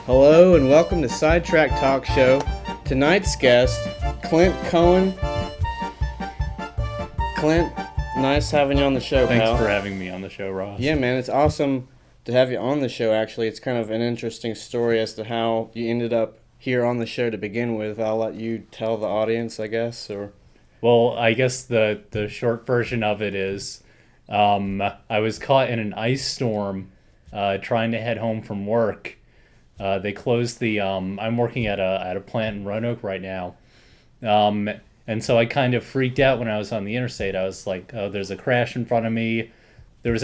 Hello and welcome to Sidetracked Talk Show. Tonight's guest, Clint Cohen. Clint, nice having you on the show, Thanks pal. for having me on the show, Ross. Yeah, man, it's awesome to have you on the show, actually. It's kind of an interesting story as to how you ended up here on the show to begin with. I'll let you tell the audience, I guess, or... Well, I guess the short version of it is I was caught in an ice storm trying to head home from work. They closed the I'm working at a plant in Roanoke right now. And so I kind of freaked out when I was on the interstate. I was like, oh, there's a crash in front of me. There was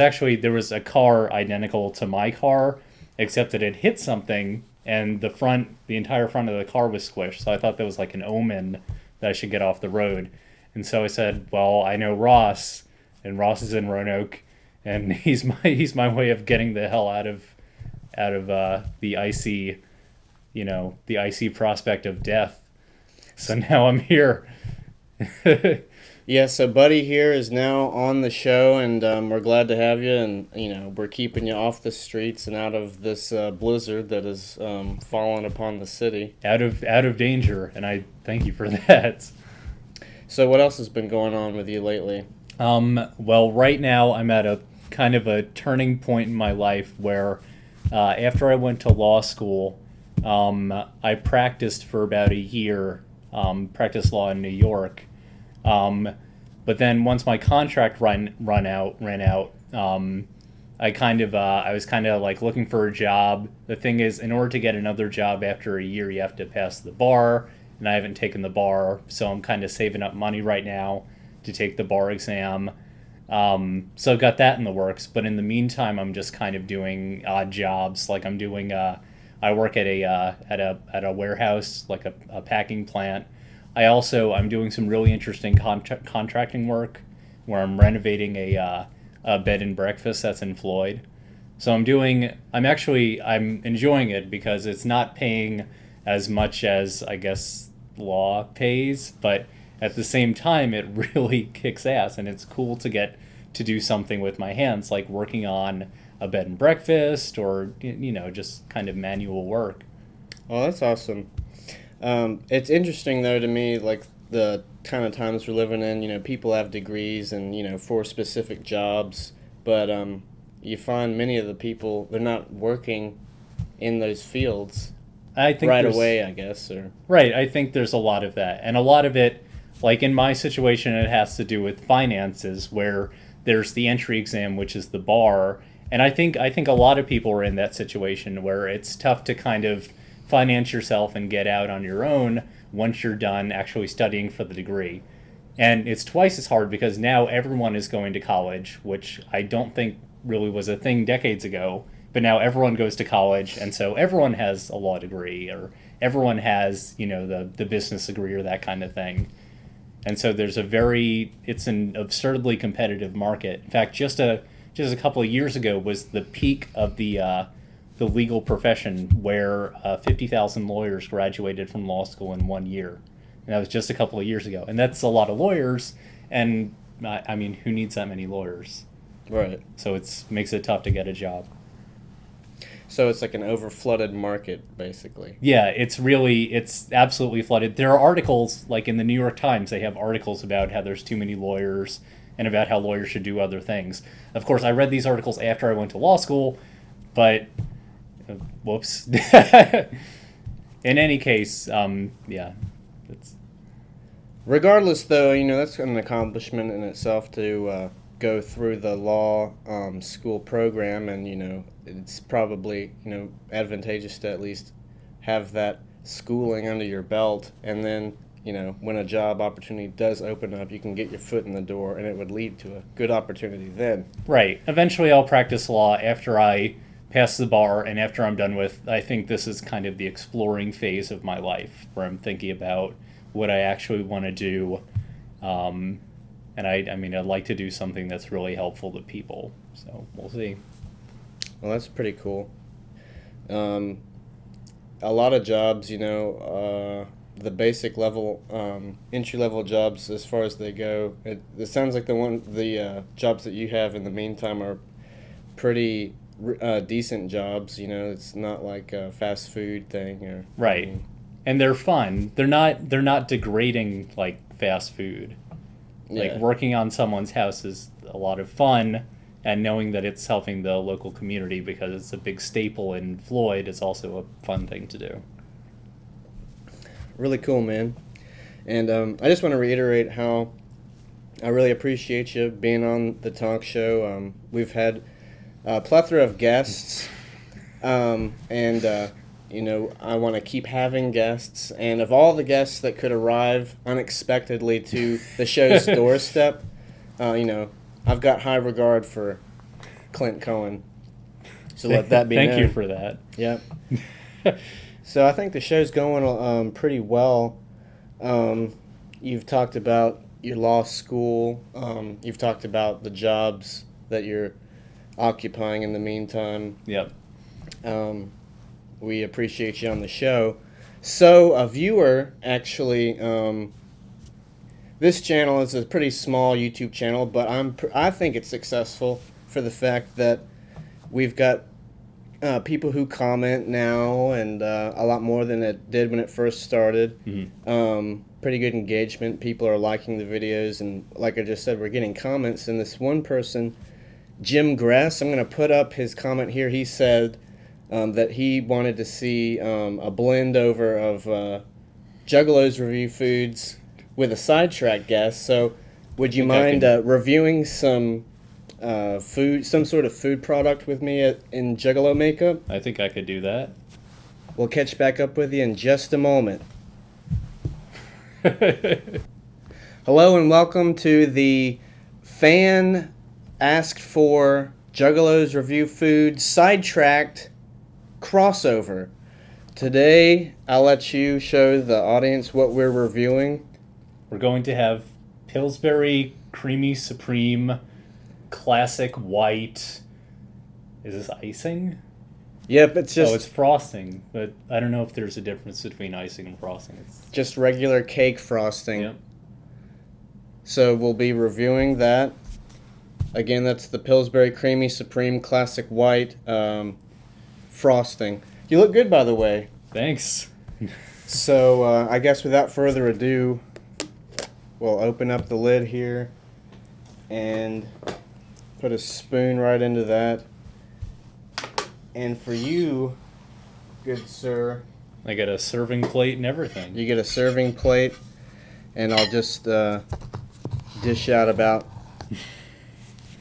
a car identical to my car, except that it hit something and the entire front of the car was squished. So I thought that was like an omen that I should get off the road. And so I said, well, I know Ross, and Ross is in Roanoke, and he's my way of getting the hell out of the icy, the icy prospect of death. So now I'm here. Yeah, so Buddy here is now on the show, and we're glad to have you, and, we're keeping you off the streets and out of this blizzard that has fallen upon the city. Out of danger, and I thank you for that. So what else has been going on with you lately? Well, right now I'm at a kind of a turning point in my life where after I went to law school, I practiced for about a year, practiced law in New York. But then once my contract ran out, I was kind of like looking for a job. The thing is, in order to get another job after a year, you have to pass the bar, and I haven't taken the bar, so I'm kind of saving up money right now to take the bar exam. So I've got that in the works, but in the meantime, I'm just kind of doing odd jobs. Like I work at a warehouse, like a packing plant. I'm doing some really interesting contracting work where I'm renovating a bed and breakfast that's in Floyd. So I'm enjoying it because it's not paying as much as I guess law pays, but at the same time it really kicks ass, and it's cool to get to do something with my hands, like working on a bed and breakfast or just kind of manual work. Oh, that's awesome. It's interesting, though, to me, like the kind of times we're living in, people have degrees and, for specific jobs, but you find many of the people, they're not working in those fields I think right away, I guess. Right, I think there's a lot of that. And a lot of it, like in my situation, it has to do with finances, where there's the entry exam, which is the bar. And I think a lot of people are in that situation where it's tough to kind of finance yourself and get out on your own once you're done actually studying for the degree. And it's twice as hard because now everyone is going to college, which I don't think really was a thing decades ago. But now everyone goes to college, and so everyone has a law degree, or everyone has, the business degree or that kind of thing. And so it's an absurdly competitive market. In fact, just a couple of years ago was the peak of the legal profession, where 50,000 lawyers graduated from law school in 1 year. And that was just a couple of years ago. And that's a lot of lawyers, and I mean, who needs that many lawyers? Right. So it makes it tough to get a job. So it's like an over-flooded market, basically. Yeah, it's absolutely flooded. There are articles, like in the New York Times, they have articles about how there's too many lawyers and about how lawyers should do other things. Of course, I read these articles after I went to law school, but whoops. In any case, yeah. Regardless, though, that's an accomplishment in itself to go through the law school program, and it's probably advantageous to at least have that schooling under your belt, and then when a job opportunity does open up, you can get your foot in the door, and it would lead to a good opportunity then. Right. Eventually I'll practice law after I pass the bar, and after I'm done with, I think this is kind of the exploring phase of my life, where I'm thinking about what I actually want to do. And I'd like to do something that's really helpful to people. So we'll see. Well, that's pretty cool. A lot of jobs, the basic level, entry level jobs, as far as they go, it sounds like the jobs that you have in the meantime are pretty decent jobs. You know, it's not like a fast food thing or Right. And they're fun. They're not degrading like fast food. Like Yeah. working on someone's house is a lot of fun, and knowing that it's helping the local community because it's a big staple in Floyd is also a fun thing to do. Really cool, man. And I just want to reiterate how I really appreciate you being on the talk show. We've had a plethora of guests, and you know, I want to keep having guests. And of all the guests that could arrive unexpectedly to the show's doorstep, you know, I've got high regard for Clint Cohen. So let that be known. Thank you for that. Yep. So I think the show's going pretty well. You've talked about your law school. You've talked about the jobs that you're occupying in the meantime. Yep. We appreciate you on the show. So a viewer actually, this channel is a pretty small YouTube channel, but I think it's successful for the fact that we've got people who comment now, and a lot more than it did when it first started. Mm-hmm. Pretty good engagement. People are liking the videos, and like I just said, we're getting comments. And this one person, Jim Grass, I'm going to put up his comment here. He said that he wanted to see a blend over of Juggalo's Review Foods with a Sidetracked guest. So would you mind reviewing some food, some sort of food product with me in Juggalo makeup? I think I could do that. We'll catch back up with you in just a moment. Hello and welcome to the fan asked for Juggalo's Review Foods Sidetracked crossover. Today I'll let you show the audience what we're reviewing. We're going to have Pillsbury Creamy Supreme Classic White. Is this icing? Yep, it's just... Oh, it's frosting, but I don't know if there's a difference between icing and frosting. It's just regular cake frosting. Yep. So we'll be reviewing that. Again, that's the Pillsbury Creamy Supreme Classic White frosting. You look good, by the way. Thanks. So I guess without further ado, we'll open up the lid here and put a spoon right into that. And for you, good sir, I got a serving plate and everything. you get a serving plate, and I'll just dish out about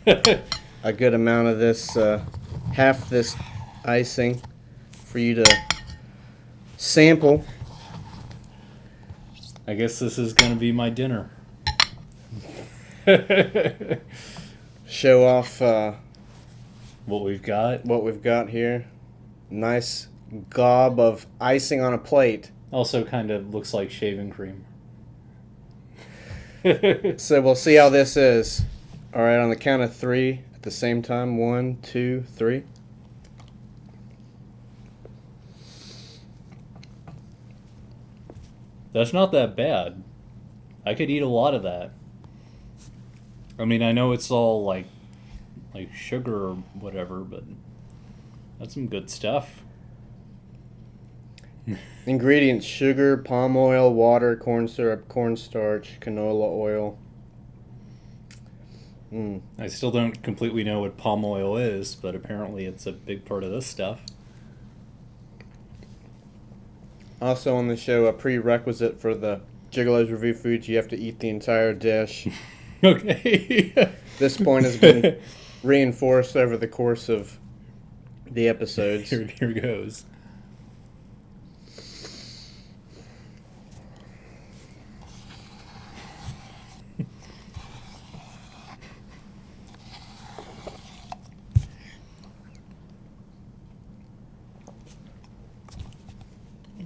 a good amount of this, half this icing for you to sample. I guess this is going to be my dinner. Show off What we've got. what we've got here. Nice gob of icing on a plate. Also kind of looks like shaving cream. So we'll see how this is. All right, on the count of three at the same time. 1, 2, 3. That's not that bad. I could eat a lot of that. I mean, I know it's all like sugar or whatever, but that's some good stuff. Ingredients: sugar, palm oil, water, corn syrup, cornstarch, canola oil. I still don't completely know what palm oil is, but apparently it's a big part of this stuff. Also on the show, a prerequisite for the Juggalo's Review Foods, you have to eat the entire dish. Okay. This point has been reinforced over the course of the episodes. Here goes.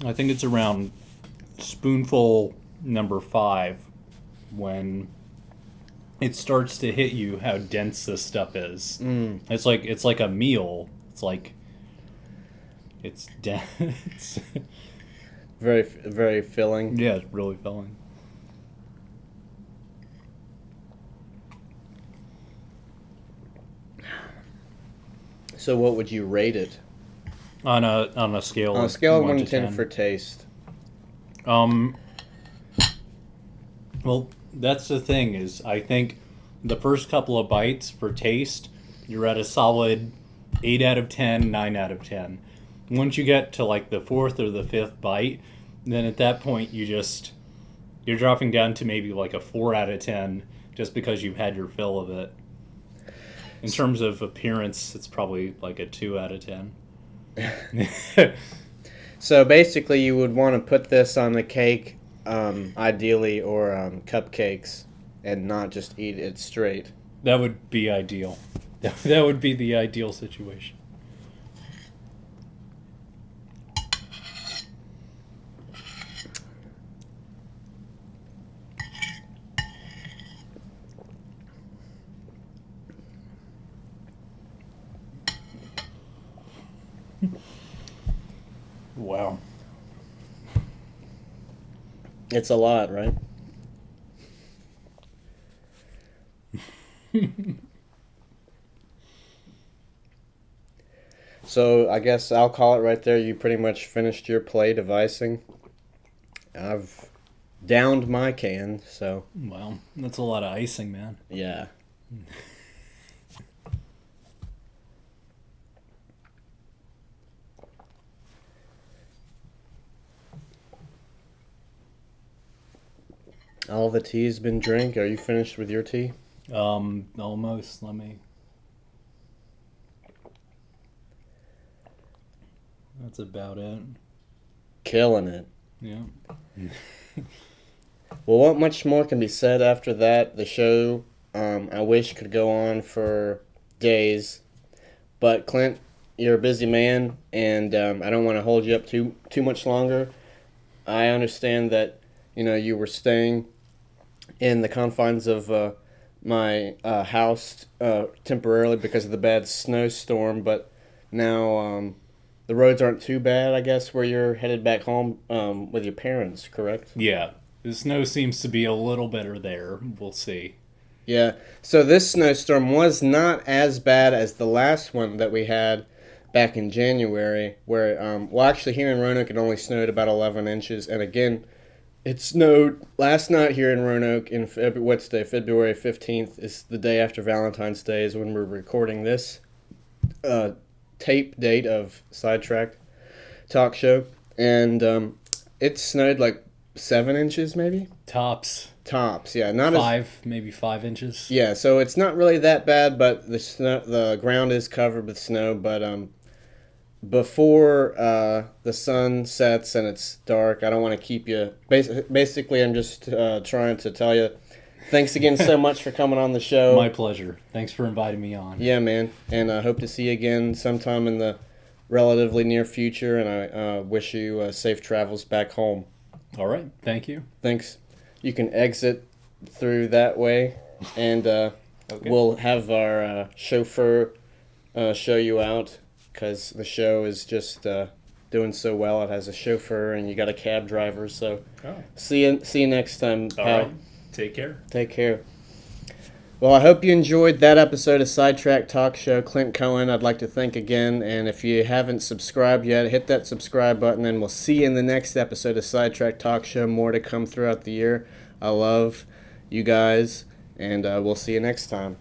I think it's around spoonful number 5 when it starts to hit you how dense this stuff is. It's like a meal. It's dense. Very, very filling. Yeah, it's really filling. So what would you rate it? On a scale On a of scale of 1 1 to to 10 10. for taste. Well, that's the thing is I think the first couple of bites for taste, you're at a solid 8 out of 10, 9 out of 10. Once you get to like the fourth or the fifth bite, then at that point you're dropping down to maybe like a 4 out of 10 just because you've had your fill of it. In terms of appearance, it's probably like a 2 out of 10. So basically, you would want to put this on a cake, ideally, or cupcakes, and not just eat it straight. That would be ideal. That would be the ideal situation. Wow. It's a lot, right? So I guess I'll call it right there. You pretty much finished your plate of icing. I've downed my can, so Wow. That's a lot of icing, man. yeah. All the tea's been drank. Are you finished with your tea? Almost. Let me. That's about it. Killing it. Yeah. Well, what much more can be said after that? The show, I wish could go on for days, but Clint, you're a busy man, and I don't want to hold you up too much longer. I understand that you were staying in the confines of my house temporarily because of the bad snowstorm, but now the roads aren't too bad, I guess, where you're headed back home with your parents, correct? Yeah. The snow seems to be a little better there. We'll see. Yeah. So this snowstorm was not as bad as the last one that we had back in January, where, well, actually here in Roanoke it only snowed about 11 inches, and again, it snowed last night here in Roanoke in what's day? February 15th is the day after Valentine's Day is when we're recording this tape date of Sidetracked talk show, and it snowed like 7 inches maybe. Tops. Yeah, not as Maybe 5 inches. yeah. So it's not really that bad, but the ground is covered with snow. But before the sun sets and it's dark, I don't want to keep you. Basically, I'm just trying to tell you, thanks again so much for coming on the show. My pleasure. Thanks for inviting me on. Yeah, man, and I hope to see you again sometime in the relatively near future. And I wish you safe travels back home. All right. Thank you. Thanks. You can exit through that way, and Okay. we'll have our chauffeur show you out, because the show is just doing so well. It has a chauffeur, and you got a cab driver. So Oh. see you next time, All pal. right. Take care. Take care. Well, I hope you enjoyed that episode of Sidetrack Talk Show. Clint Cohen, I'd like to thank again. And if you haven't subscribed yet, hit that subscribe button. And we'll see you in the next episode of Sidetrack Talk Show. More to come throughout the year. I love you guys. And we'll see you next time.